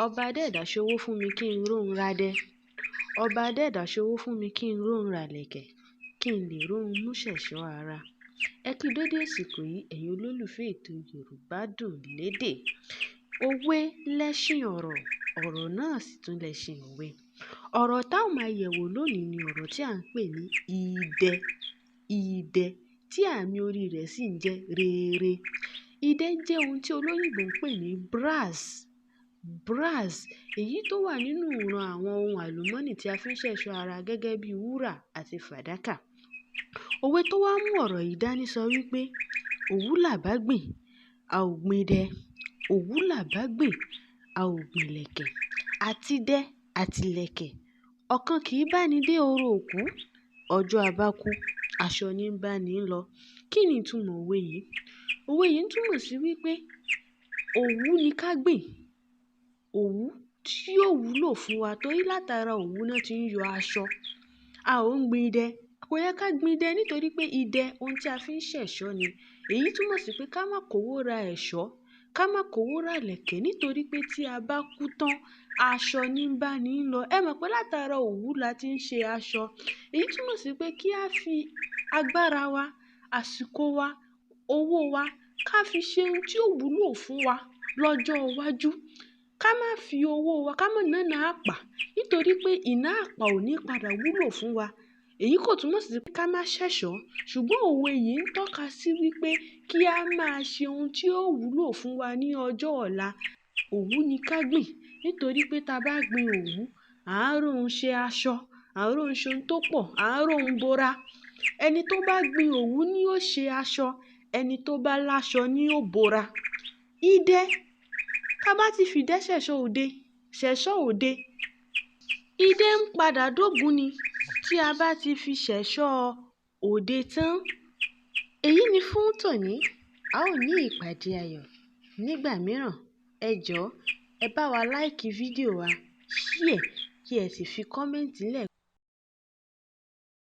Ọba dẹ́ẹ̀dá ṣowó fún mi kí n róhun radẹ. Ọba dẹ́ẹ̀dá ṣowó fún mi kí n róhun ràlẹ̀kẹ̀, kí n lè róhun mú ṣẹ̀ṣọ́ ara. Ẹ kú dédé àsìkò yìí, ẹ̀yin olólùfẹ́ ètò Yorùbá Dùn Lédè. Òwe lẹṣin ọ̀rọ̀, ọ̀rọ̀ náà sì tún lẹṣin òwe. Ọ̀rọ̀ táwọn máa yẹ̀wò lónìí ni ọ̀rọ̀ tí à ń pè ní idẹ. Idẹ tí àmì orí rẹ̀ sì ń jẹ́ rere. Idẹ jẹ́ ohun tí olóyìnbó ń pè ní brass, èyí tó wà nínú ìran àwọn ohun alumọni tí a fi ń ṣẹ̀ṣọ́ ara gẹ́gẹ́ bí wúrà àti fàdákà. Òwe tó wá mú ọ̀rọ̀ yìí dání sọ wípé òwú làbá gbìn, a ò gbìn idẹ. Òwú làbá gbìn, a ò gbìn ìlẹ̀kẹ̀. Àtidẹ àtìlẹ̀kẹ̀, ọ̀kan kì í bá ní dé orò òkú. Ọjọ́ abákú, aṣọ ní ń bá ní lọ. Kí ni ìtumọ̀ òwe yìí? Òwe yìí ń túmọ̀ sí wípé òwú ni ká gbìn. Òwú tí yóò wúlò fún wa torí látara òwú náà ti ń yọ aṣọ. A ò ń gbìn idẹ. Kò yẹ ká gbìn idẹ nítorí pé idẹ ohun tí a fi ń ṣẹ̀ṣọ́ ni. Èyí túmọ̀ sí pé ká má kówó ra ẹ̀ṣọ́, ká má kówó ra ìlẹ̀kẹ̀ nítorí pé tí a bá kú tán, aṣọ ní ń bá ní lọ. Ẹ mọ̀ pé látara òwú la ti ń ṣe aṣọ. Èyí túmọ̀ sí pé kí a fi agbára wa, àsìkò wa, owó wa ká fi ṣe ohun tí ó wúlò fún wa lọ́jọ́ iwájú. Ká má fi owó wa, ká má náná àpà nítorí pé ìná àpà ò ní padà wúlò fún wa. Èyí kò túmọ̀ sí pé ká má ṣẹ̀ṣọ́, ṣùgbọ́n òwe yìí ń tọ́ka sí wípé kí a máa ṣe ohun tí ó wúlò fún wa ní ọjọ́ ọ̀la. Òwú ni ká gbìn nítorí pé tá bá gbìn òwú, à ń róhun ṣe aṣọ, à ń róhun ṣe ohun tó pọ̀, à ń róhun bora. Ẹni tó bá gbìn òwú ni yóò ṣe aṣọ, ẹni tó bá láṣọ ni yóò bora. Idẹ, ká bá ti fi idẹ ṣẹ̀ṣọ́ òde, idẹ ń padà dógun ni tí a bá ti fi ṣẹ̀ṣọ́ òde tán. Èyí ni fún tòní. A ó ní ìpàdé ayọ̀ nígbà mìíràn. Ẹ jọ̀ọ́, ẹ bá wa láìkì fídíò wa, share kí ẹ sì fi kọ́mẹ́ǹtì lẹ̀.